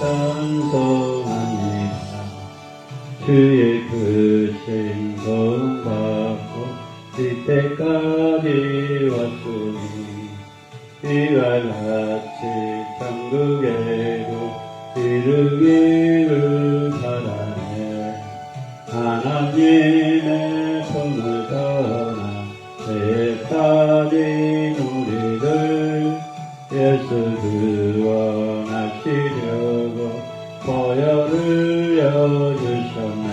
찬송합니다. 주의 크신 도움받고 이때까지 왔으니 이와 같이 천국에도 이르기를 바라네. 하나님의 품을 떠나 죄에 빠진 우리들 예수 구원하시려고 보혈을 흘려주셨네.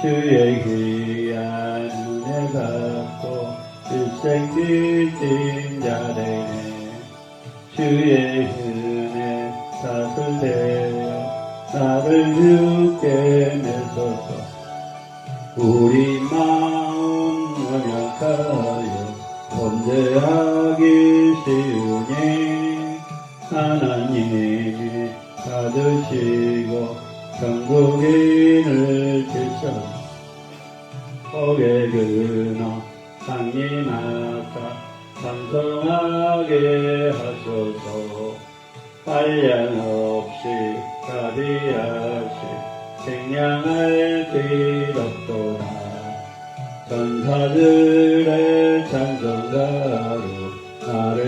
주의 귀한 은혜 받고 일생 빚진 자 되네. 주의 은혜 다스려요 나를 주께 내소서. 우리 마음 연약하여 범죄하기 쉬우니 하나님이 받으시고 천국인을 지셔서 복의 근원 강림하사 찬송하게 하소서. 한량 없이 자비하시 생량할 길없도다. 전사들의 찬송가로 나를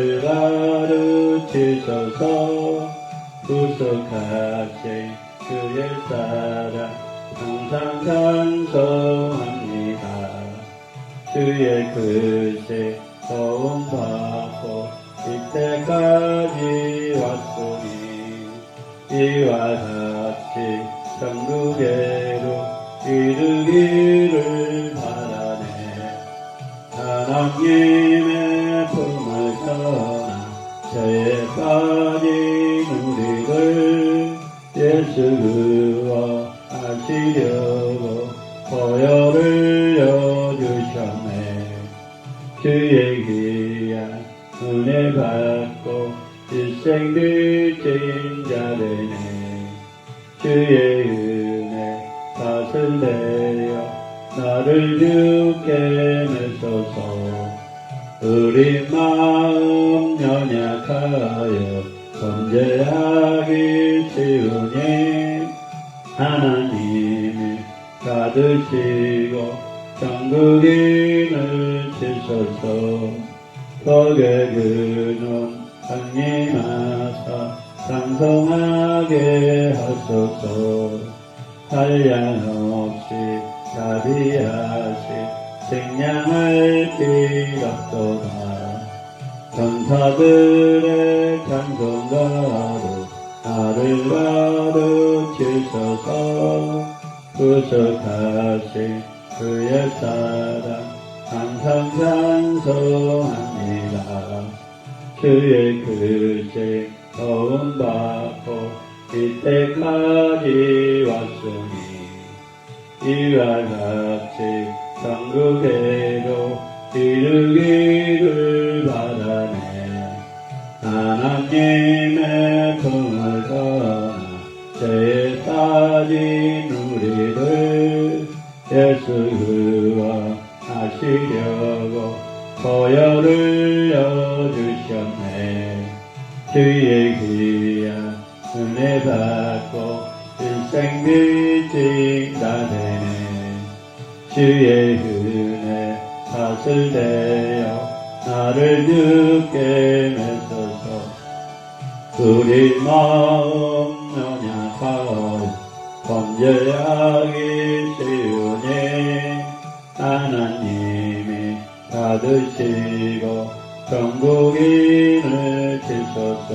가르치소서. 구속하신 주의 사랑 항상 찬송합니다. 주의 크신 도움받고 이때까지 왔으니 이와 같이 천국에로 이르기를 바라네. 하나님의 품을 떠나 죄에 빠진 우리를 예수 구원하시려고 보혈을 흘려주셨네. 주의 귀한 은혜 받고 일생 빚진 자 되네. 주의 은혜 다스려요 나를 주께 내소서. 우리 마음 연약하여 범죄하기 쉬우니 하나님이 받으시고 천국인을 지소서. 복의 근원 강림하사 찬송하게 하소서. 한량 없이 자비하시 생량할 길없도다. 전사들의 찬송가로 나를 가르치소서. 구속하신 그의 사랑 항상 찬송합니다. 주의 크신 도움받고 이때까지 왔으니 이와 같이 천국에로 이르기를 바라네. 하나님의 품을 떠나 죄에 빠진 우리를 예수 구원하시려고 보혈을 흘려주셨네. 주의 귀한 은혜 받고 일생 빚진 자 되네. 주의 은혜 다스려요 나를 주께 내소서. 우리 마음 연약하여 범죄하기 쉬우니 하나님이 받으시고 천국인을 지소서.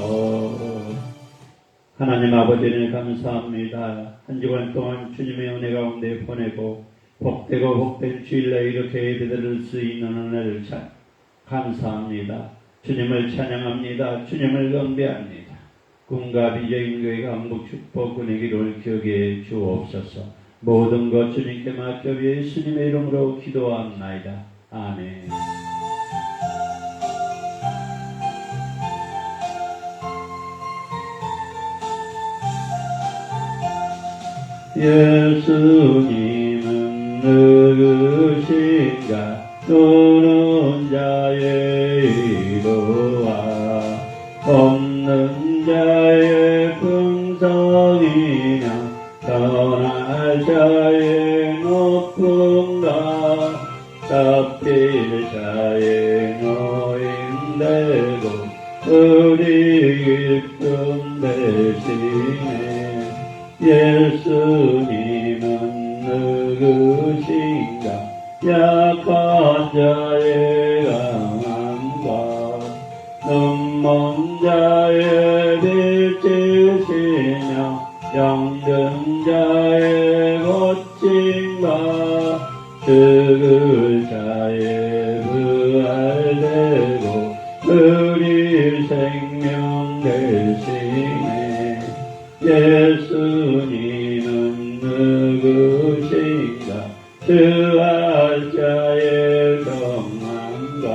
하나님 아버지를 감사합니다. 한 주간 동안 주님의 은혜 가운데 보내고 복되고 복된 주일날 이렇게 예배드릴 수 있는 은혜를 감사합니다. 주님을 찬양합니다. 주님을 경배합니다. 꿈과 비전인 교회 강북 축복 은혜기를 기억해 주옵소서. 모든 것 주님께 맡겨 예수님의 이름으로 기도합나이다. 아멘. 예수님은 누구신가? 또는 자의 이로와 없는 자의 풍성 기쁨 되시네. 예수님은 누구신가? 약한 자의 강함과 눈먼 자의 빛이시며 병든 자의 고침과 죽을 자의 부활되고 우리 생명 되시네. 예수님은 누구신가? 주할 자의 평안과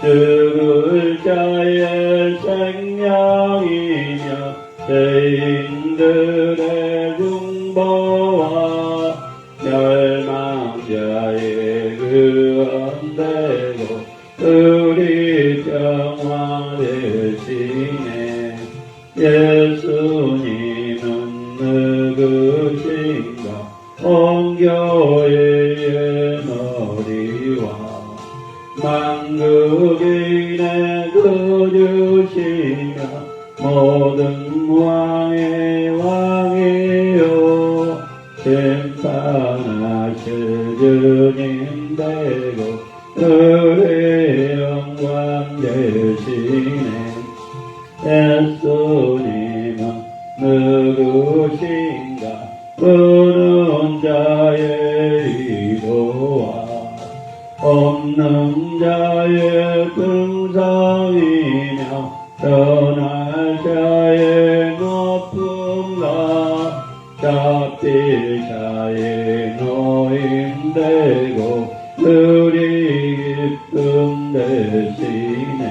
죽을 자의 생명이며 죄인들의 중보와 멸망자의 구원되고 우리 평화 되시네. 예수님은 누구신가? 온 교회의 머리와 만국인의 구주시며 모든 왕의 왕이요 심판하실 주님 되고 우리 영광 되시네. 예수님은 누구신가? 우는 자의 위로와 없는 자의 등성이며 떠날 자의 높음과 잡힐 자의 노임되고 우리 기쁨 되시네.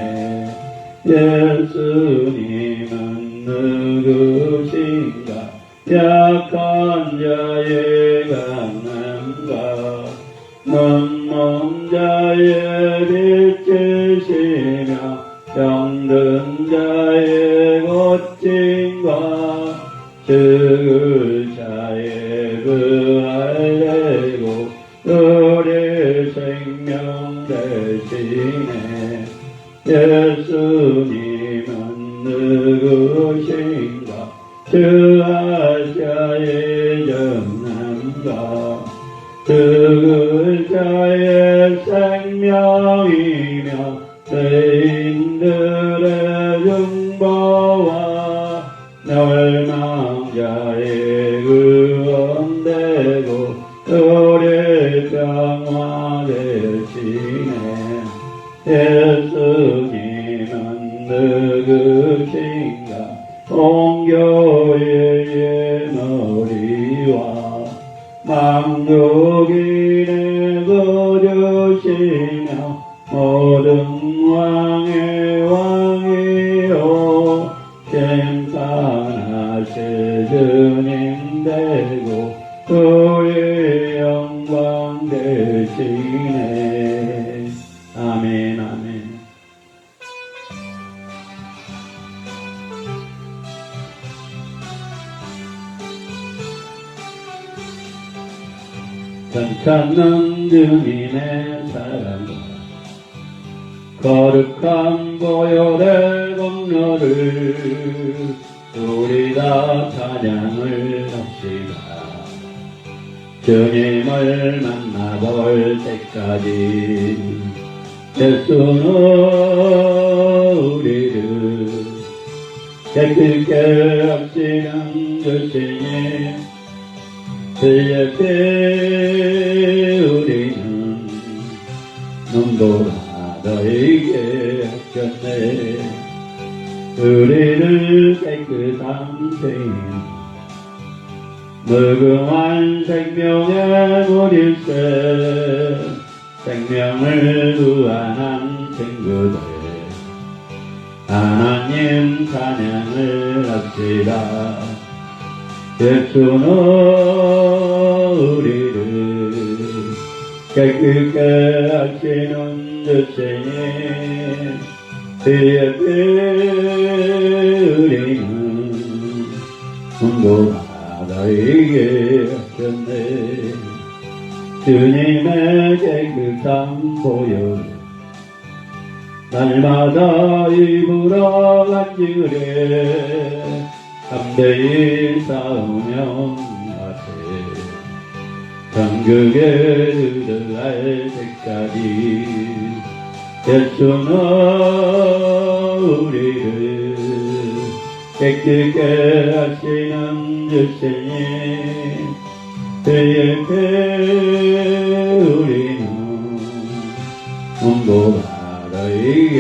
예수님은 누구신가? 약한 자의 강함과 눈먼 자의 빛이시며 병든 자의 고침과 죽을 자의 부활되고 우리 생명 되시네. 예수님은 누구신가? 주할 자의 정함과 죽을 자의 생명이며 죄인들의 중보와 멸망자의 구원되고 우리 평화 되시네. 예수님은 누구신가? 온 교회의 머리와 만국인의 구주시며 모든 왕의 왕이요 심판하실 주님 되고 우리 영광 되시네. 아멘. 아멘. 괜찮는 주님의 사랑과 거룩한 보혈의 공로를 우리 다 찬양을 합시다. 주님을 만나볼 때까지 예수는 우리를 깨끗게 하시는 주시니 그의 피 우리는 눈보라 너에게 하셨네. 우리를 깨끗한 죄인 무궁한 생명의 물일세 생명을 구원한 친구들 하나님 찬양을 합시다. 예수는 우리를 깨끗게 하시는 주시니 그의 피 우리는 문고바다에게 하셨네. 주님의 깨끗한 보혈 날마다 입으로 간증을 해 담대히 싸우며 가세 천국에 들어갈 때까지 예수는 우리를 깨끗게 하시는 주시니 그의 우리는 문고바르게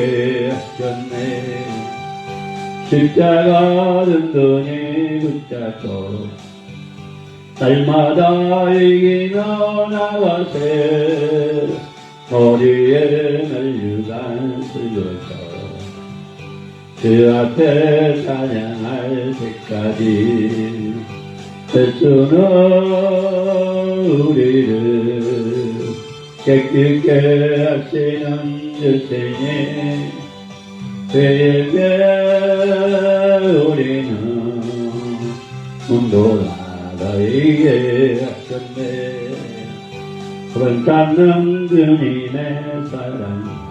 하셨네 십자가 든든히 붙잡고 날마다 이기며 나가세 머리에 멜류관 쓰여서 그 앞에 찬양할 때까지 예수는 우리를 깨끗게 하시는 주시니 그에게 우리는 문도 닫아있게 하셨네 그런 닦는 주님의 사랑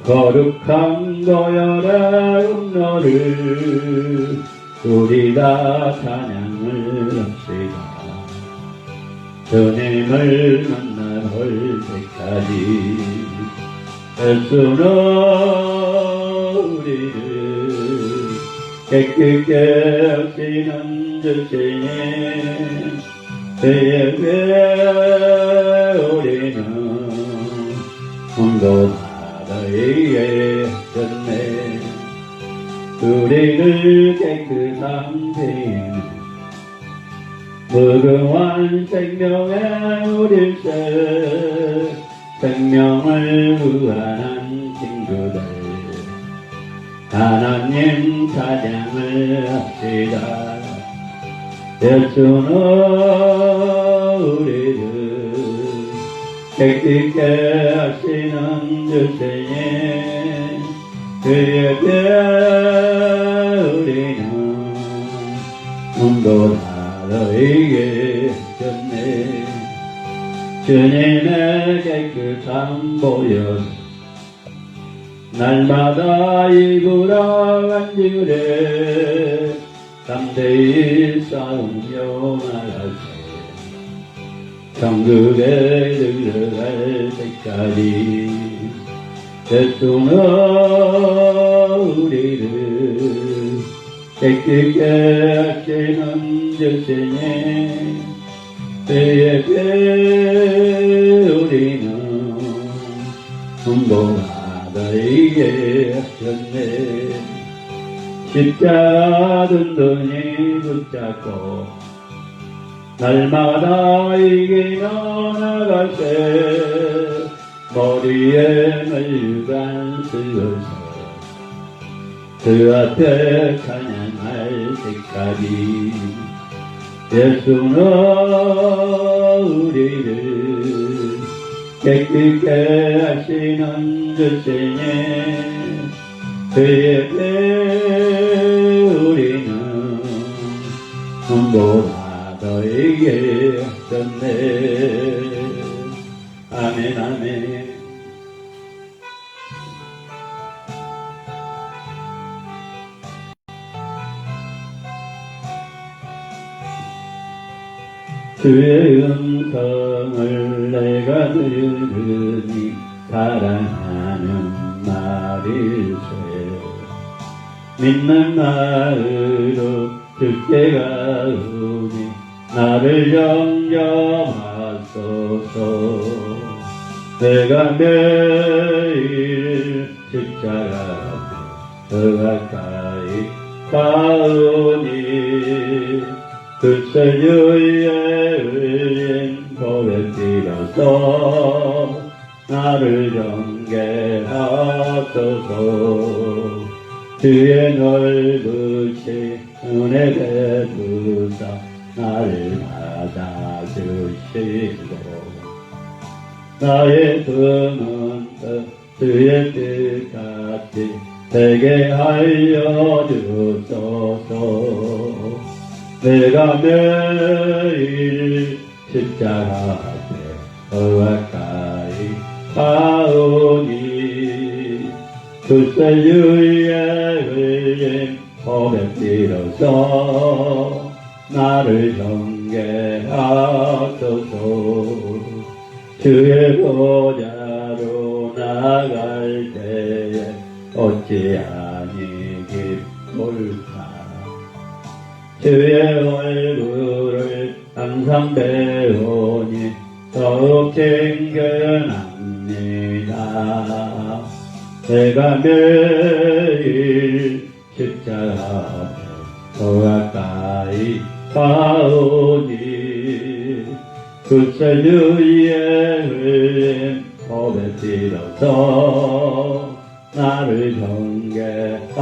거룩한 거열의 음료를 우리 다 찬양을 합시다 주님을 만나볼 때까지 예수는 우리를 깨끗게 하시는 주시니 그에게 우리는 문도 닫아있게 하셨네 우리를 깨끗한 죄인 무궁한 생명의 우릴세 생명을 구하는 친구들 하나님 찬양을 합시다 예수는 우리를 깨끗게 하시는 주시니 그에게 우리는 문도 닫아있게 하셨네 주님의 깨끗한 보혈 날마다 입으로 간증을 해 담대히 싸우며 나가세 천국에 들어갈 때까지 예수는 우리를 깨끗게 하시는 주시니 그에게 우리는 문도 닫아있게 하셨네 십자가 든든히 붙잡고 날마다 이기며 나가세 머리에 멜류관 쓰여서 그 앞에 찬양할 때까지 예수는 우리를 깨끗게 하시는 주시니 그에게 우리는 문도 닫아있게 하셨네 아멘 아멘 주의 음성을 내가 들으니 사랑하는 말일세 믿는 마음으로 주께 가오니 나를 영접하소서 내가 매일 십자가 앞에 더 가까이 가오니 그 세주의 흘린 고백 빌어서 나를 정결하소서 주의 넓으신 은혜 베푸사 나를 받아주시고 나의 등은 주의 뜻같이 되게 알려주소서 내가 매일 십자가 앞에 더 가까이 가오니 주세주의 흘린 법에 빌어서 나를 경계하소서. 주의 보좌로 나갈 때에 어찌 아니 기쁠까. 주의 얼굴을 항상 배우니 더욱 챙겨납니다. 내가 매일 십자가 앞에 더 가까이 가오니 구세주의 흘린 법에 빌어서 나를 경계하소서.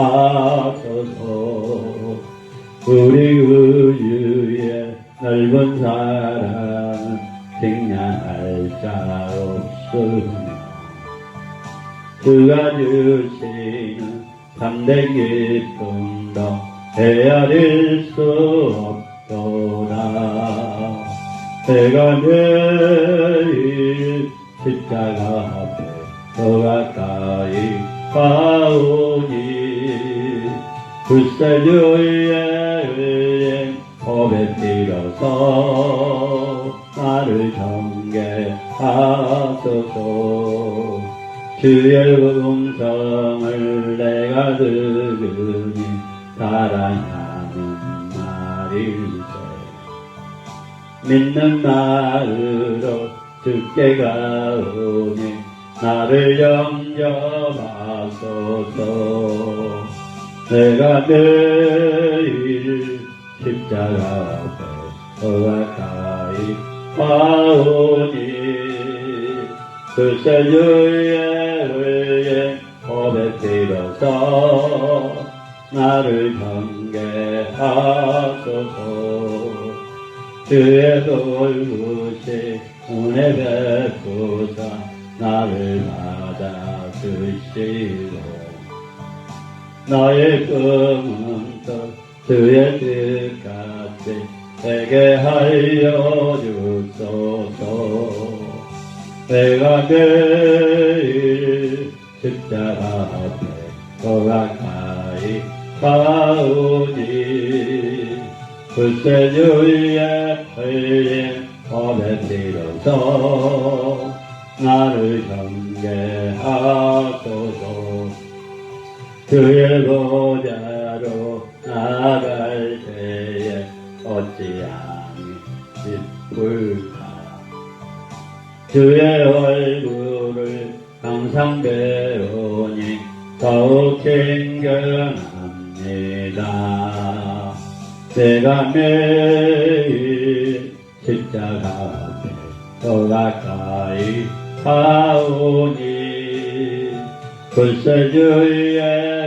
우리 우주의 넓은 사랑은 생략할 자 없으며 주가 주시는 참된 기쁨도 헤아릴 수 없도다. 내가 매일 십자가 앞에 더 가까이 가오니 구세주의 흘린 법에 빌어서 나를 경계하소서. 주의 음성을 내가 들으니 사랑하는 말일세. 믿는 마음으로 주께 가오니 나를 영접하소서. 내가 매일 십자가 앞에 더 가까이 가오니 구세주의 흘린 법에 빌어서 나를 경계하소서. 주의 돌보시 은혜 베푸사 나를 받아주시고 나의 꿈은 또 주의 뜻같이 되게 하여 주소서. 내가 매일 십자가 앞에 더 가까이 가오니 구세주의 흘린 법에 빌어서 나를 경계하소서. 주의 보좌로 나갈 때에 어찌 아니 기쁠까. 주의 얼굴을 항상 배우니 더욱 챙겨납니다. 내가 매일 십자가 앞에 더 가까이 가오니 구세주의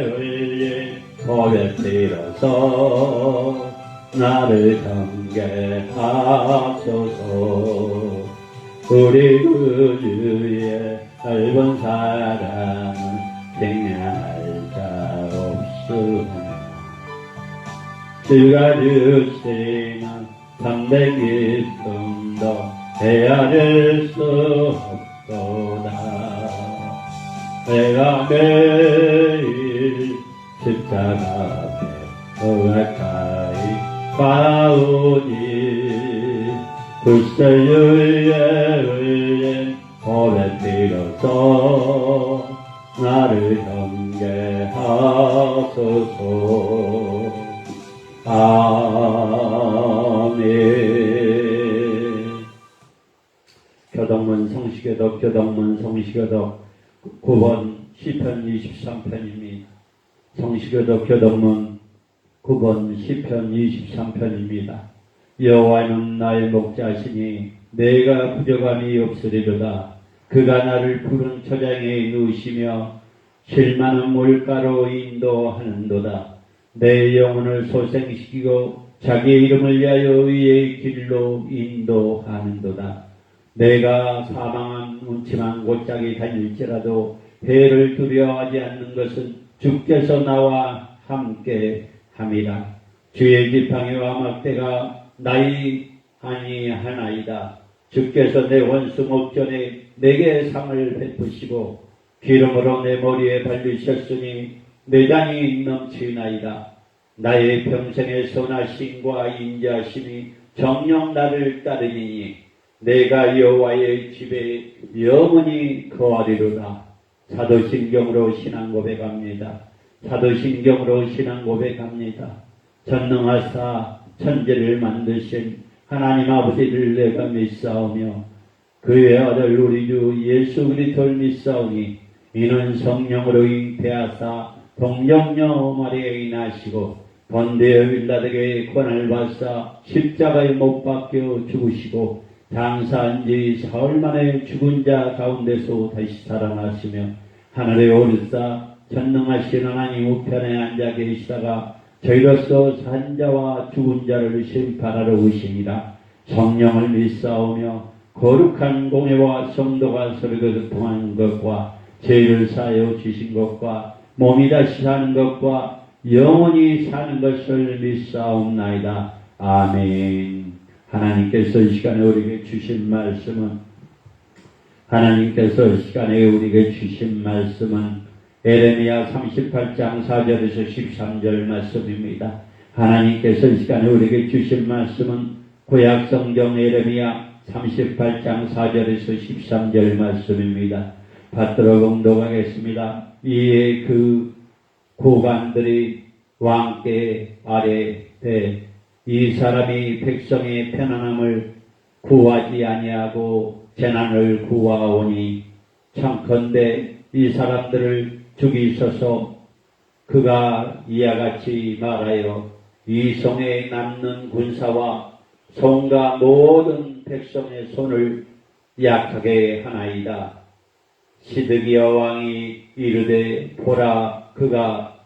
흘린 법에 빌어서 나를 경계하소서. 우리 우주의 넓은 사랑은 생략할 자 없으며 주가 주시는 참된 기쁨도 헤아릴 수 없도다. 내가 매일 십자가 앞에 더 가까이 가오니 구세주의 흘린 법에 빌어서 나를 경계하소서. 아멘. 교동문 성시교독 교동문 성시교독 9번 시편 23편입니다. 성시교독 교동문 9번 시편 23편입니다. 여호와는 나의 목자시니 내가 부족함이 없으리로다. 그가 나를 푸른 초장에 누우시며 쉴만한 물가로 인도하는도다. 내 영혼을 소생시키고 자기의 이름을 위하여 의의 길로 인도하는도다. 내가 사망한 음침한 곳짝에 다닐지라도 해를 두려워하지 않는 것은 주께서 나와 함께 함이라. 주의 지팡이와 막대가 나의 아니하나이다. 주께서 내 원수 목전에 내게 상을 베푸시고 기름으로 내 머리에 발리셨으니 내 잔이 넘치나이다. 나의 평생의 선하심과 인자심이 정녕 나를 따르니 내가 여호와의 집에 영원히 거하리로다. 사도신경으로 신앙 고백합니다. 사도신경으로 신앙 고백합니다. 전능하사 천지를 만드신 하나님 아버지를 내가 믿사오며 그의 아들 우리 주 예수 그리스도를 믿사오니 이는 성령으로 잉태하사 동정녀 마리아에 나시고 본대의 빌라에게 권한을 받사 십자가에 못 박혀 죽으시고 장사한 지 사흘 만에 죽은 자 가운데서 다시 살아나시며 하늘에 오르사 전능하신 하나님 우편에 앉아 계시다가 저희로서 산 자와 죽은 자를 심판하러 오시니라. 성령을 믿사오며 거룩한 공예와 성도가 서로 교통하는 것과 죄를 사하여 주신 것과 몸이 다시 사는 것과 영원히 사는 것을 믿사옵나이다. 아멘. 하나님께서 이 시간에 우리에게 주신 말씀은 에레미야 38장 4절에서 13절 말씀입니다. 하나님께서 이 시간에 우리에게 주신 말씀은 구약성경 에레미야 38장 4절에서 13절 말씀입니다. 받들어 봉독하겠습니다. 이에 그 고관들이 왕께 아뢰되 이 사람이 백성의 편안함을 구하지 아니하고 재난을 구하오니 청컨대 이 사람들을 죽이소서. 그가 이와 같이 말하여 이 성에 남는 군사와 성과 모든 백성의 손을 약하게 하나이다. 시드기야 왕이 이르되 보라 그가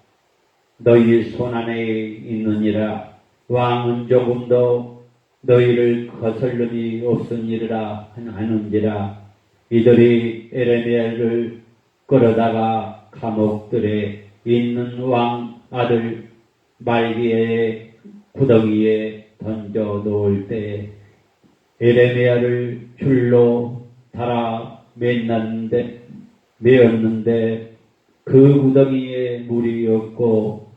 너희 손안에 있느니라. 왕은 조금도 너희를 거슬림이 없으니라 하는지라. 이들이 에레미야를 끌어다가 감옥들에 있는 왕 아들 말기의 구덩이에 던져 놓을 때 에레미야를 줄로 달아 메었는데 그 구덩이에 물이 없고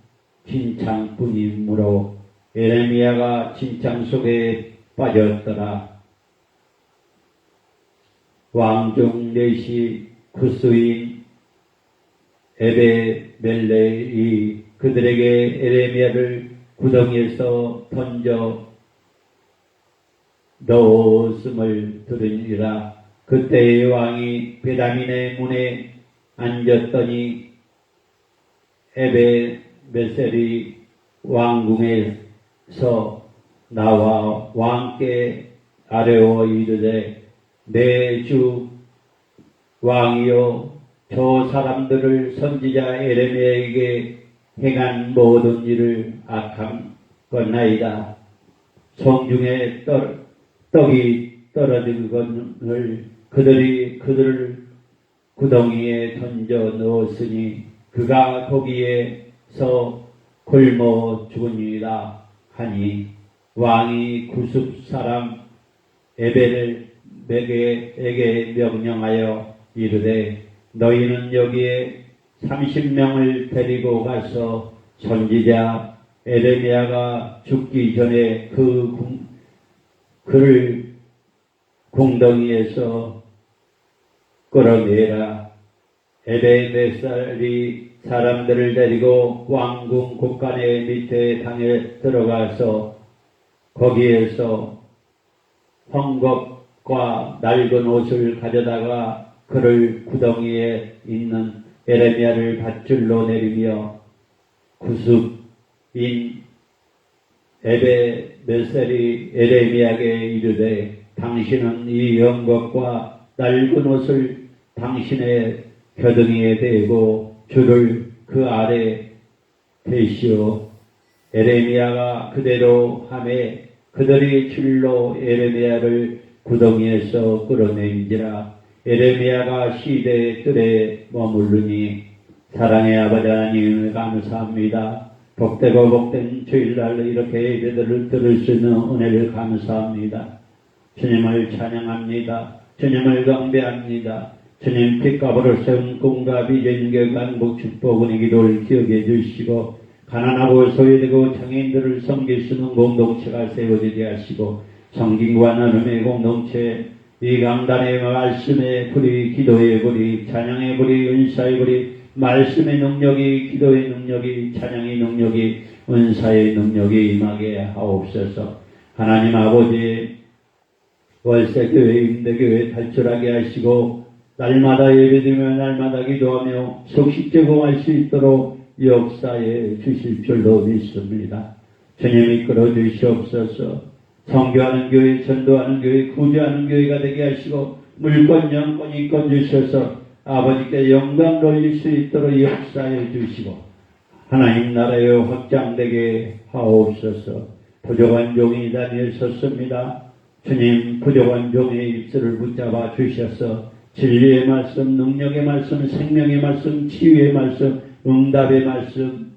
진창뿐이므로 에레미야가 진창 속에 빠졌더라. 왕중 넷이 구스인 에베멜레이 그들에게 에레미야를 구덩이에서 던져 넣었음을 들으니라. 그때 왕이 베다민의 문에 앉았더니 에베메셀이 왕궁에서 나와 왕께 아뢰어 이르되 내 주 왕이여 저 사람들을 선지자 에레미야에게 행한 모든 일을 악함건나이다. 성중에 떡이 떨어진 것을 그들이 그들을 구덩이에 던져 넣었으니 그가 거기에서 굶어 죽으니라 하니 왕이 구습 사람 에벨에게 명령하여 이르되 너희는 여기에 30명을 데리고 가서 선지자 에레미야가 죽기 전에 그를 공덩이에서 끌어내라. 에베메셀이 사람들을 데리고 왕궁 곳간의 밑에 당에 들어가서 거기에서 헝겊과 낡은 옷을 가져다가 그를 구덩이에 있는 에레미야를 밧줄로 내리며 구습인 에베메셀이 에레미야에게 이르되 당신은 이 헝겊과 낡은 옷을 당신의 겨둥이에 대고 줄을 그 아래 대시오. 에레미야가 그대로 하매 그들이 줄로 에레미야를 구덩이에서 끌어낸지라. 에레미야가 시대의 뜰에 머무르니 사랑의 아버지 하나님 감사합니다. 복되고 복된 주일날 이렇게 예배들을 들을 수 있는 은혜를 감사합니다. 주님을 찬양합니다. 주님을 경배합니다. 주님 핏값으로 세운 꿈과 비전과 간복 축복은 기도를 기억해 주시고 가난하고 소외되고 장애인들을 섬길 수 있는 공동체가 세워지게 하시고 성김과 나눔의 공동체 이 강단의 말씀의 불이 기도의 불이 찬양의 불이 은사의 불이 말씀의 능력이 기도의 능력이 찬양의 능력이 은사의 능력이 임하게 하옵소서. 하나님 아버지 월세교회 임대교회 탈출하게 하시고 날마다 예배드리며 날마다 기도하며 속식 제공할 수 있도록 역사에 주실 줄로 믿습니다. 주님 이끌어 주시옵소서. 선교하는 교회, 전도하는 교회, 구제하는 교회가 되게 하시고 물권 영권 이권 주셔서 아버지께 영광 돌릴 수 있도록 역사해 주시고 하나님 나라에 확장되게 하옵소서. 부족한 종이 다니엘 섰습니다. 주님 부족한 종의 입술을 붙잡아 주셔서 진리의 말씀, 능력의 말씀, 생명의 말씀, 치유의 말씀, 응답의 말씀,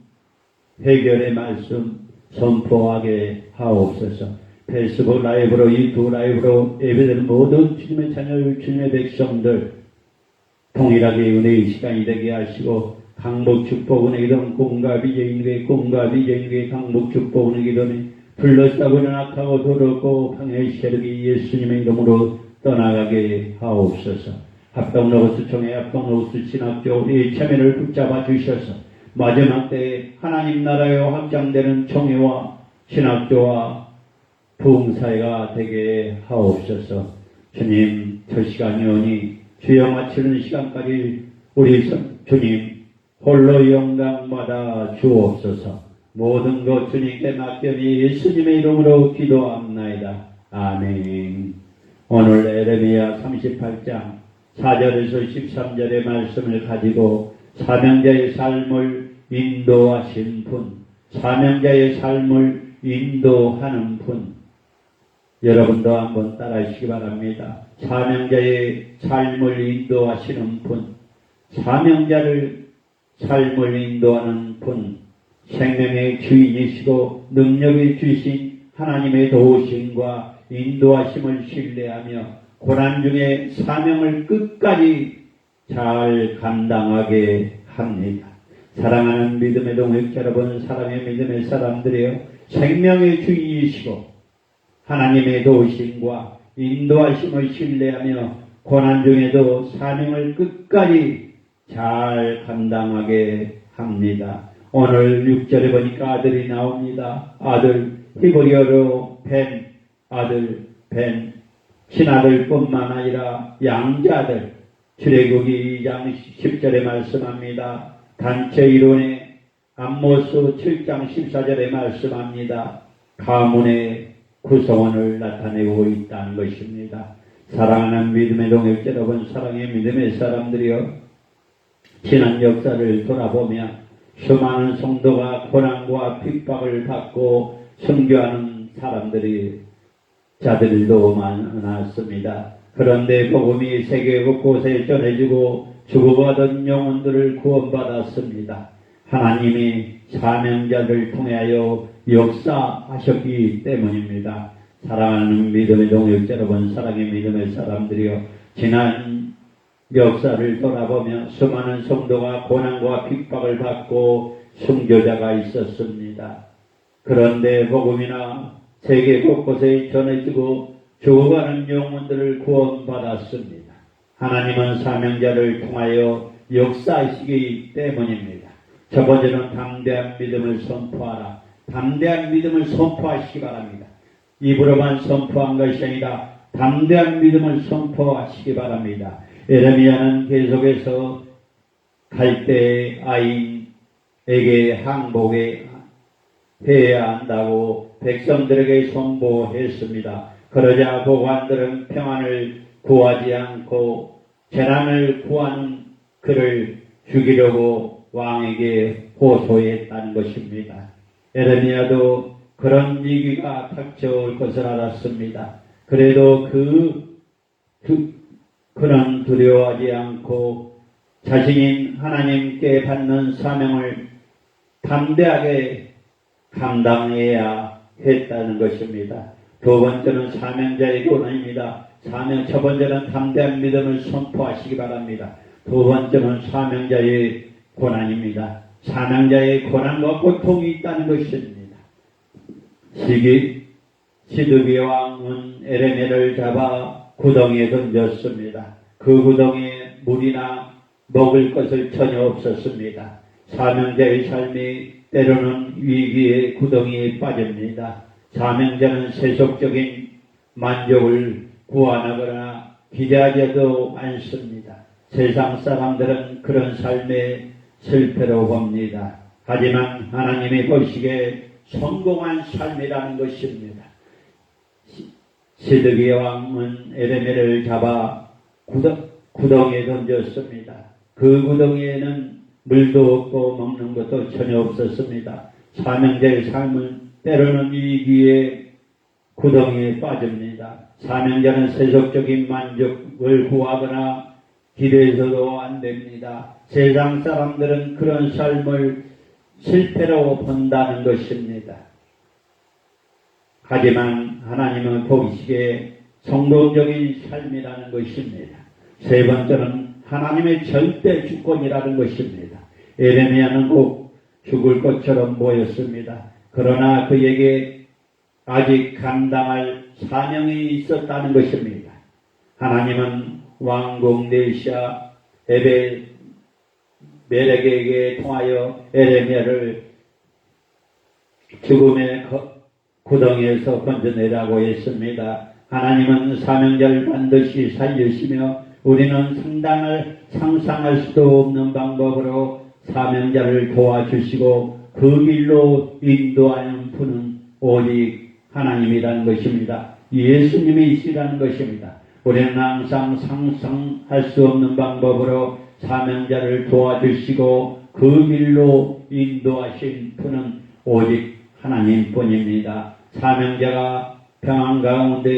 해결의 말씀 선포하게 하옵소서. 페이스북 라이브로 유튜브 라이브로 예배드리는 모든 주님의 자녀, 주님의 백성들 동일하게 은혜의 시간이 되게 하시고 강복 축복 은혜 기도는 꿈과 비전인의 꿈과 비전인의 강복 축복 은혜 기도는 불러싸고는 악하고 더럽고 방해의 세력이 예수님의 이름으로 떠나가게 하옵소서. 합동로고스 총회 합동로고스 신학교 이 체면을 붙잡아 주셔서 마지막 때에 하나님 나라에 확장되는 총회와 신학교와 부흥사회가 되게 하옵소서. 주님 저 시간이 오니 주여 마치는 시간까지 우리 주님 홀로 영광받아 주옵소서. 모든 것 주님께 맡겨니 예수님의 이름으로 기도합나이다. 아멘. 오늘 에레미야 38장 4절에서 13절의 말씀을 가지고 사명자의 삶을 인도하신 분, 사명자의 삶을 인도하는 분, 여러분도 한번 따라하시기 바랍니다. 사명자의 삶을 인도하시는 분, 사명자를 삶을 인도하는 분, 생명의 주인이시고 능력이 주신 하나님의 도우심과 인도하심을 신뢰하며 고난 중에 사명을 끝까지 잘 감당하게 합니다. 사랑하는 믿음의 동역자 여러분, 사랑의 믿음의 사람들이여, 생명의 주인이시고 하나님의 도우심과 인도하심을 신뢰하며 고난 중에도 사명을 끝까지 잘 감당하게 합니다. 오늘 6절에 보니까 아들이 나옵니다. 아들, 히브리어로 벤, 아들, 벤, 친아들뿐만 아니라 양자들, 출애굽기 2장 10절에 말씀합니다. 단체 이론의 암모스 7장 14절에 말씀합니다. 가문의 구성원을 나타내고 있다는 것입니다. 사랑하는 믿음의 동역자 여러분, 사랑의 믿음의 사람들이여, 지난 역사를 돌아보며 수많은 성도가 고난과 핍박을 받고 순교하는 자들도 많았습니다. 그런데 복음이 세계 곳곳에 전해지고 죽어가던 영혼들을 구원받았습니다. 하나님이 사명자를 통하여 역사하셨기 때문입니다. 사랑하는 믿음의 동역자 여러분, 사랑의 믿음의 사람들이여, 지난 역사를 돌아보며 수많은 성도가 고난과 핍박을 받고 순교자가 있었습니다. 그런데 복음이나 세계 곳곳에 전해지고 죽어가는 영혼들을 구원받았습니다. 하나님은 사명자를 통하여 역사하시기 때문입니다. 첫 번째는 담대한 믿음을 선포하라. 담대한 믿음을 선포하시기 바랍니다. 입으로만 선포한 것이 아니라 담대한 믿음을 선포하시기 바랍니다. 에레미야는 계속해서 갈대 아인에게 항복해 해야 한다고 백성들에게 선포했습니다. 그러자 보관들은 평안을 구하지 않고 재난을 구하는 그를 죽이려고 왕에게 호소했다는 것입니다. 에레미야도 그런 위기가 닥쳐올 것을 알았습니다. 그래도 그는 두려워하지 않고 자신인 하나님께 받는 사명을 담대하게 감당해야 했다는 것입니다. 두 번째는 사명자의 권한입니다. 첫 번째는 담대한 믿음을 선포하시기 바랍니다. 두 번째는 사명자의 고난입니다. 사명자의 고난과 고통이 있다는 것입니다. 시드기 왕은 에레미야를 잡아 구덩이에 던졌습니다. 그 구덩이에 물이나 먹을 것을 전혀 없었습니다. 사명자의 삶이 때로는 위기의 구덩이에 빠집니다. 사명자는 세속적인 만족을 구하거나 기대하지도 않습니다. 세상 사람들은 그런 삶의 실패로 봅니다. 하지만 하나님이 보시기에 성공한 삶이라는 것입니다. 시드기 왕은 에레미야를 잡아 구덩이에 던졌습니다. 그 구덩이에는 물도 없고 먹는 것도 전혀 없었습니다. 사명자의 삶은 때로는 위기의 구덩이에 빠집니다. 사명자는 세속적인 만족을 구하거나 기대해서도 안 됩니다. 세상 사람들은 그런 삶을 실패로 본다는 것입니다. 하지만 하나님은 보시기에 성공적인 삶이라는 것입니다. 세 번째는 하나님의 절대 주권이라는 것입니다. 에레미야는 꼭 죽을 것처럼 보였습니다. 그러나 그에게 아직 감당할 사명이 있었다는 것입니다. 하나님은 왕국 네시아 에베멜렉에게 통하여 에레미야를 죽음의 구덩이에서 건져내라고 했습니다. 하나님은 사명자를 반드시 살리시며 우리는 상상할 수도 없는 방법으로 사명자를 도와주시고 그 길로 인도하는 분은 오직 하나님이라는 것입니다. 예수님이시라는 것입니다. 우리는 항상 상상할 수 없는 방법으로 사명자를 도와주시고 그 길로 인도하신 분은 오직 하나님뿐입니다. 사명자가 평안 가운데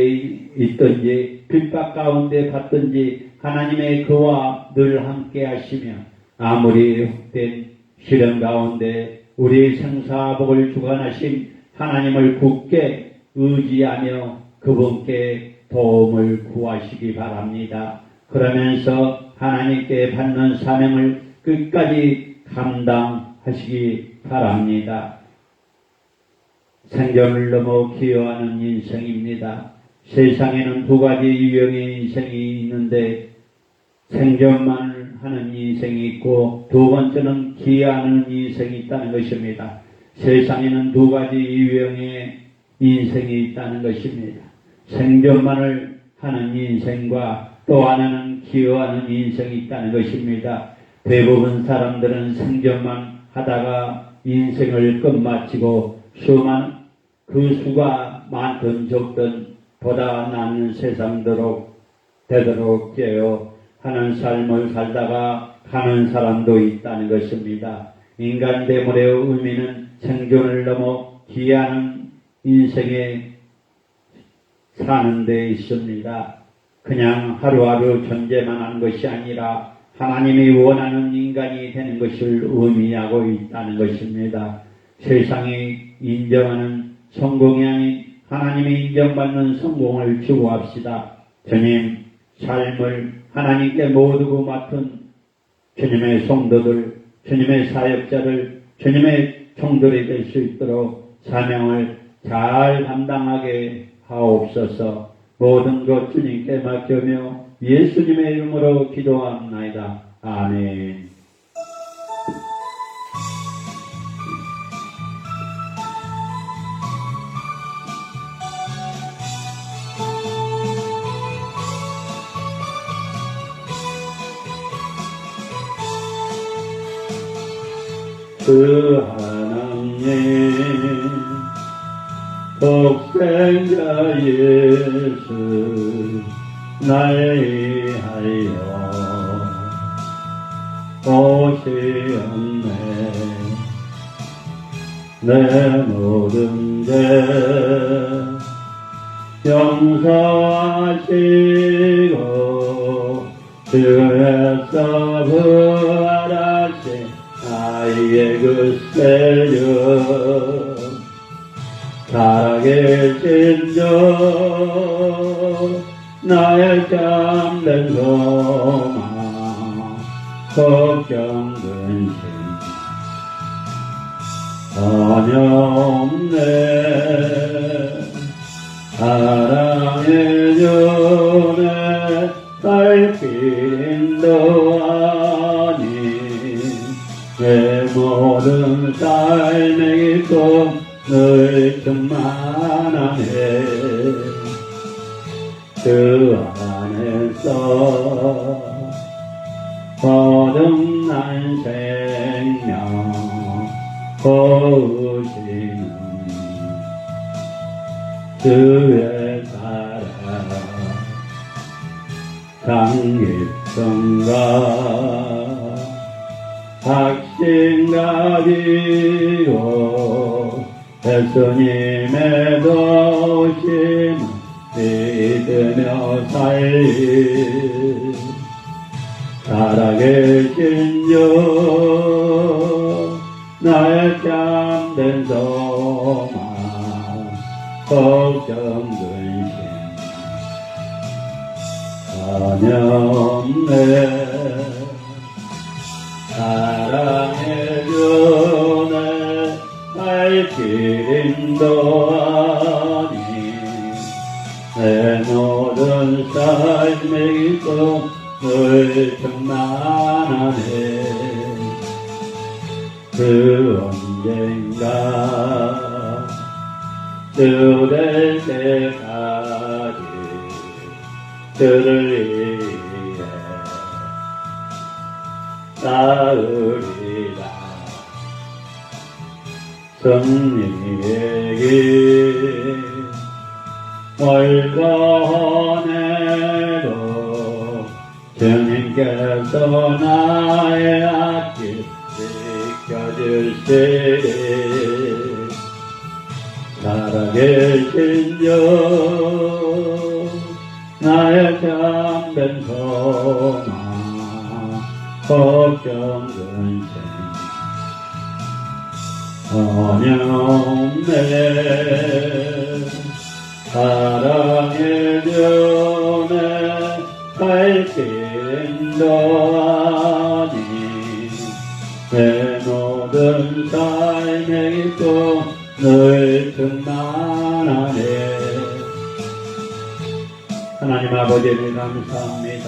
있든지 핍박 가운데 받든지 하나님의 그와 늘 함께 하시며 아무리 헛된 시련 가운데 우리의 생사복을 주관하신 하나님을 굳게 의지하며 그분께 도움을 구하시기 바랍니다. 그러면서 하나님께 받는 사명을 끝까지 감당하시기 바랍니다. 생존을 넘어 기여하는 인생입니다. 세상에는 두 가지 유형의 인생이 있는데 생존만 하는 인생이 있고 두 번째는 기여하는 인생이 있다는 것입니다. 세상에는 두 가지 유형의 인생이 있다는 것입니다. 생존만을 하는 인생과 또 하나는 기여하는 인생이 있다는 것입니다. 대부분 사람들은 생존만 하다가 인생을 끝마치고 그 수가 많든 적든 보다 나은 세상대로 되도록 깨어 하는 삶을 살다가 가는 사람도 있다는 것입니다. 인간 대물의 의미는 생존을 넘어 기여하는 인생에 사는 데 있습니다. 그냥 하루하루 존재만 하는 것이 아니라 하나님이 원하는 인간이 되는 것을 의미하고 있다는 것입니다. 세상이 인정하는 성공이 아닌 하나님이 인정받는 성공을 추구합시다. 주님, 삶을 하나님께 모두 맡은 주님의 성도들, 주님의 사역자들, 주님의 종들이 될 수 있도록 사명을 잘 감당하게 하옵소서. 모든 것 주님께 맡겨며 예수님의 이름으로 기도합나이다. 아멘. 그 하나님 독생자 예수 날 위하여 오시었네. 내 모든 죄 용서하시고 주에서 부활하신 나의 그 세력 살아계신 주 나의 참된 소망 걱정 근심 전혀 없네. 사랑의 눈에 달빛도 아닌 내 모든 삶의 꿈을 충만하네. 그 안에서 거듭난 생명 거우시는 주의 사랑 장립성과 확신 가지고 예수님의 도심을 믿으며 살아계신 주 나의 참된 소망 걱정 근심 전혀 없네. 사랑의 눈에 밝힘도 아닌 내 모든 삶의 꿈을 충만하네. 그 언젠가 주 될 때까지 주를 위해 싸우리라. 승리의 길 멀고 내도 주님께서 나의 앞길 지켜주시리. 살아계신 주 나의 참된 소망 걱정 근심 전혀 없네. 사랑의 눈에 밝힘도 아닌 내 모든 삶의 꿈을 충만하네. 하나님 아버지를 감사합니다.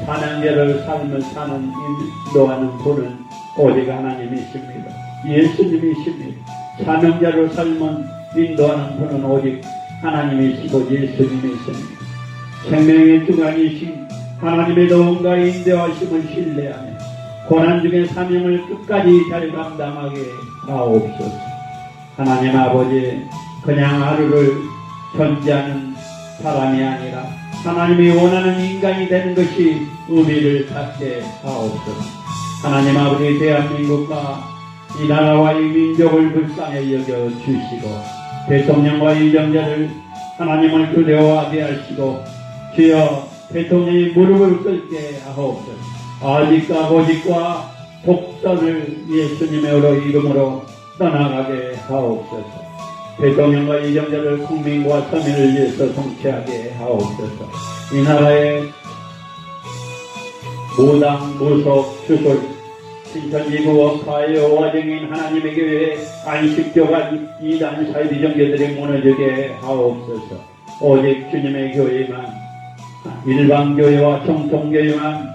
사명계를 삶을 사는 인도하는 분은 오직 하나님이십니다. 예수님이십니다. 사명자를 삶은 인도하는 분은 오직 하나님이시고 예수님이십니다. 생명의 주관이신 하나님의 도움과 인도하심을 신뢰하며 고난 중에 사명을 끝까지 잘 감당하게 하옵소서. 하나님 아버지, 그냥 하루를 존재하는 사람이 아니라 하나님이 원하는 인간이 되는 것이 의미를 갖게 하옵소서. 하나님 아버지, 대한민국과 이 나라와 이 민족을 불쌍히 여겨주시고 대통령과 이정자를 하나님을 두려워하게 하시고 주여 대통령이 무릎을 꿇게 하옵소서. 아직과 고집과 독선을 예수님의 이름으로 떠나가게 하옵소서. 대통령과 이정자를 국민과 서민을 위해서 성취하게 하옵소서. 이 나라의 무당, 무속, 주술, 신천지구, 워카의 와정인 하나님의 교회 안식교관 이단 사회비정교들이 무너지게 하옵소서. 오직 주님의 교회만, 일반교회와 청통교회만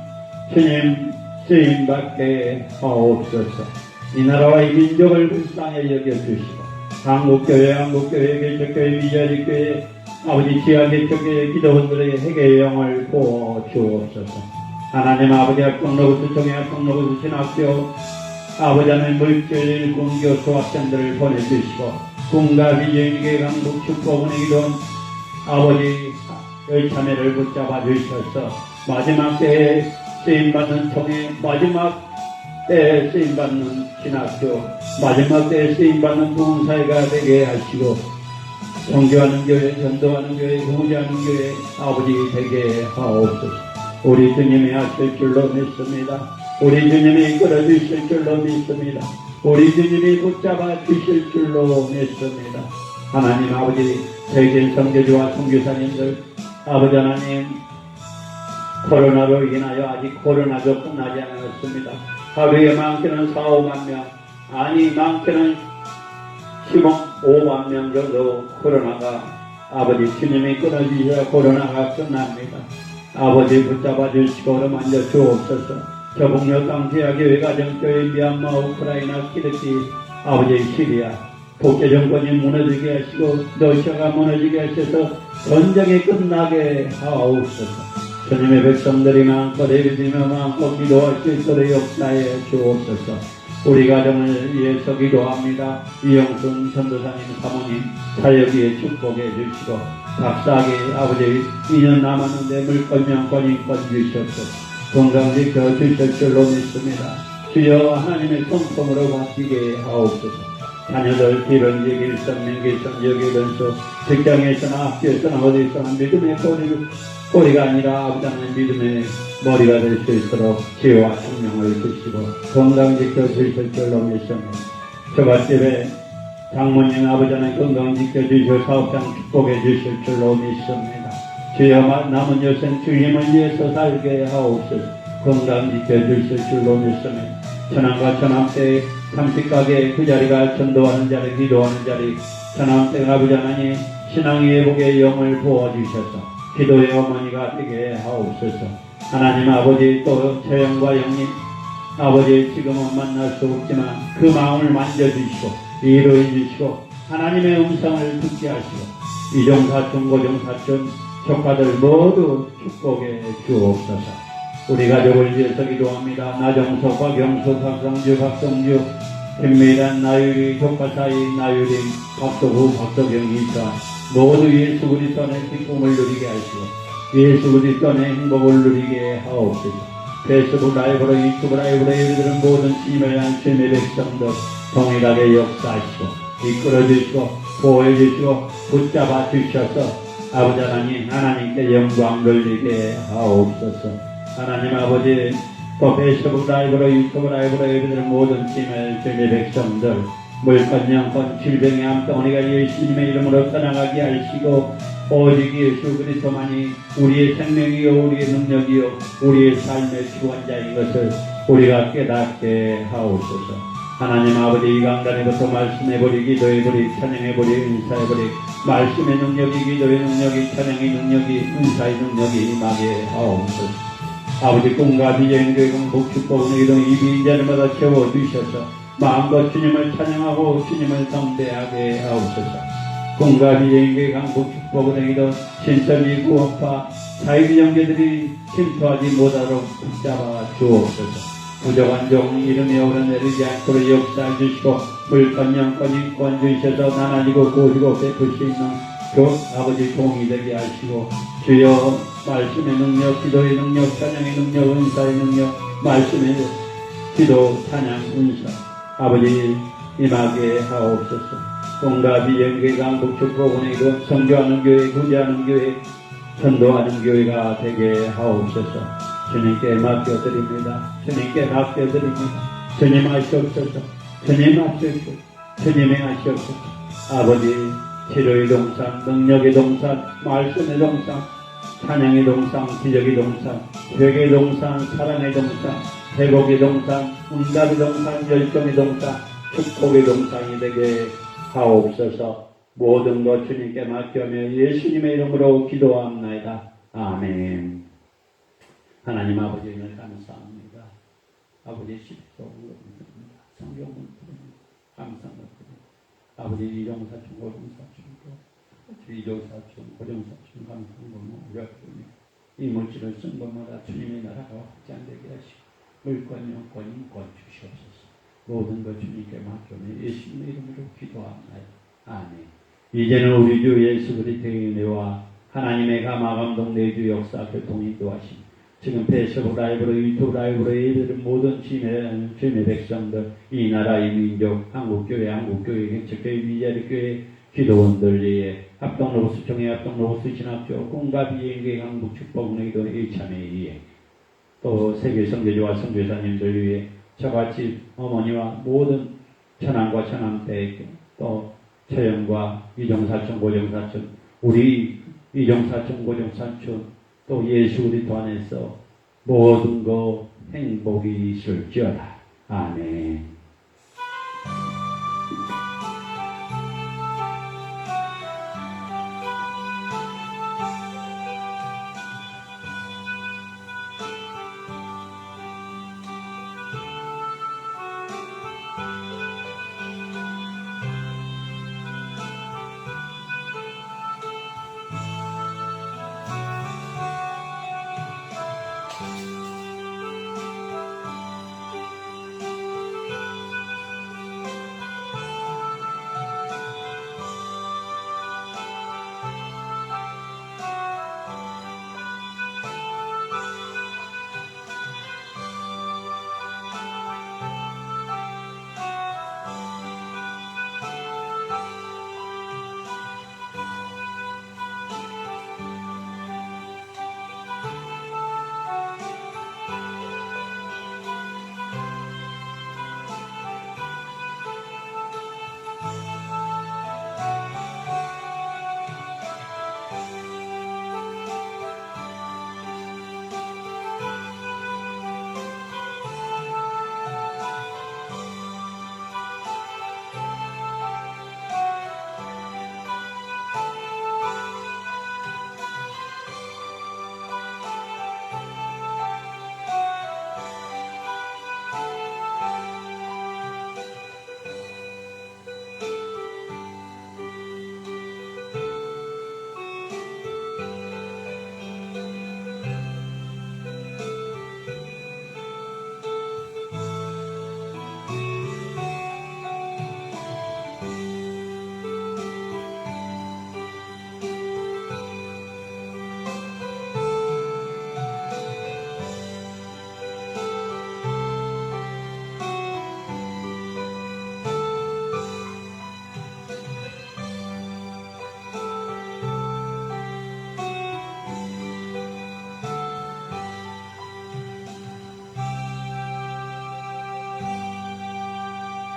주님 쓰임받게 하옵소서. 이 나라와 이 민족을 불쌍히 여겨주시고 한국교회, 개척교회, 미자리교회, 아버지 지하개척교회 기도원들의 회개의 영을 부어주옵소서. 하나님 아버지 합동로구수 총회, 합동로구수 신학교, 아버지 하나님 물질 공교수 학생들을 보내주시고 군가 비전교회 강북 축복원의 기도원 아버지 열참회를 붙잡아 주셔서 마지막 때에 쓰임받는 총회, 마지막 때에 쓰임받는 신학교, 마지막 때에 쓰임받는 부흥사회가 되게 하시고 성교하는 교회, 전도하는 교회, 구제하는 교회 아버지 되게 하옵소서. 우리 주님이 하실 줄로 믿습니다. 우리 주님이 이끌어 주실 줄로 믿습니다. 우리 주님이 붙잡아 주실 줄로 믿습니다. 하나님 아버지, 세계 선교주와 선교사님들 아버지 하나님, 코로나로 인하여 아직 코로나도 끝나지 않았습니다. 하루에 많게는 4, 5만 명, 아니 많게는 15만 명 정도 코로나가 아버지 주님이 끊어주셔야 코로나가 끝납니다. 아버지 붙잡아 주시고 어루만져 주옵소서. 저북녘 강제하교회 가정교회 미얀마 우크라이나 키르키 아버지 시리아 독재 정권이 무너지게 하시고 러시아가 무너지게 하셔서 전쟁이 끝나게 하옵소서. 주님의 백성들이 많고 예배드리며 많고 기도할 수 있도록 역사해 주옵소서. 우리 가정을 위해서 기도합니다. 이영순 전도사님 사모님 사역에 축복해 주시고 박사에게 아버지 2년 남았는데 물권명권 인권 주시옵소서. 건강 지켜 주실 줄로 믿습니다. 주여 하나님의 성품으로 바뀌게 하옵소서. 자녀들 비런지 일선 명기선 여기던서 직장에서나 학교에서나 어디서나 믿음의 꼬리가 아니라 아버지 하나님 믿음의 머리가 될 수 있도록 지혜와 생명을 주시고 건강 지켜 주실 줄로 믿습니다. 저갓집에 장모님 아버지 하나님 건강 지켜 주시고 사업장 축복해 주실 줄로 믿습니다. 주여 남은 여생 주님을 위해서 살게 하옵소서. 건강 지켜 주실 줄로 믿습니다. 천안과 천암대 삼식가게 그 자리가 전도하는 자리 기도하는 자리 천암대 아버지 하나님 신앙의 회복의 영을 부어주셔서 기도의 어머니가 되게 하옵소서. 하나님 아버지 또 처형과 영님 아버지 지금은 만날 수 없지만 그 마음을 만져주시고 위로해 주시고 하나님의 음성을 듣게 하시고 이종사촌 고종사촌 조카들 모두 축복해 주옵소서. 우리 가족을 위해서 기도합니다. 나정석, 박영수, 박성주, 박성주, 김미란, 나유리, 조카사이, 나유림, 박도구, 박도경, 이사 모두 예수 그리스도 안에 기쁨을 누리게 하시고 예수 그리스도 안에 행복을 누리게 하옵소서. 페이스북 라이브로 유튜브 라이브로 예배드리는 모든 주님의 주님의 백성들 동일하게 역사하시고 이끌어주시고 보호해주시고 붙잡아 주셔서 아버지 하나님 하나님께 영광 돌리게 하옵소서. 하나님 아버지 또 페이스북 라이브로 유튜브 라이브로 예배드리는 모든 주님의 백성들 물건 영건 질병의 암덩어리가 예수님의 이름으로 떠나가게 하시고 오직 예수 그리스도만이 우리의 생명이요 우리의 능력이요 우리의 삶의 주관자인 것을 우리가 깨닫게 하옵소서. 하나님 아버지 이 강단에부터 말씀해버리 기도해버리 찬양해버리 은사해버리 말씀의 능력이 기도의 능력이 찬양의 능력이 은사의 능력이 임하게 하옵소서. 아버지 꿈과 비전의 공복 축복은 이동 이비인자들마다 채워주셔서 마음껏 주님을 찬양하고 주님을 성대하게 하옵소서. 꿈과 비전의 강복 축복은 이동 신천지 구원파 사이비 영계들이 침투하지 못하도록 붙잡아 주옵소서. 부족한 종 이름이 오르내리지 않도록 역사해 주시고 물건 영권 인권 주셔서 나눠지고 고지고 베풀 수 있는 아버지 종이 되게 하시고 주여 말씀의 능력 기도의 능력 찬양의 능력 은사의 능력 말씀의 기도 찬양 은사 아버지 임하게 하옵소서. 공과 비영계 강북 축복원의 이곳 성교하는 교회 구제하는 교회 전도하는 교회가 되게 하옵소서. 주님께 맡겨드립니다. 주님께 맡겨드립니다. 주님 하시옵소서. 주님 하시옵소서. 주님 행하시옵소서. 아버지 치료의 동산, 능력의 동산, 말씀의 동산, 찬양의 동산, 기적의 동산, 회개의 동산, 사랑의 동산, 회복의 동산, 응답의 동산, 열정의 동산, 축복의 동산이 되게 하옵소서. 모든 것 주님께 맡겨며 예수님의 이름으로 기도합나이다. 아멘. 하나님 아버지 은혜 감사합니다. 아버지 십소문을 드립니다. 성경을 드립니다. 감사합니다. 아버지 이종사촌 고종사촌도 이종사촌 고종사촌 감사합니다. 우리가 이 물질을 쓴 것마다 주님의 나라가 확장되게 하시고 물권 영권 인권 주시옵소서. 모든 것 주님께 맡겨며 예수님의 이름으로 기도합니다. 아멘. 이제는 우리 주 예수 그리스도의 은혜와 하나님의 감화 감동 내주 역사 교통 인도하심 지금 페이스북 라이브로 유튜브 라이브로 예배드린 모든 주님의 백성들 이 나라 이 민족 한국교회 개척교회 미자리교회 기도원들 위해 합동로고스 총회 합동로고스 신학교 꿈과 비행계 한국 축복은행도 일참에 의해 또 세계 성교주와 성교사님들 위해 저같이 어머니와 모든 천안과 천암대 또 처형과 이종사촌 고종사촌 우리 이종사촌, 고종사촌, 또 예수 그리스도 안에서 모든 거 행복이 있을지어다. 아멘.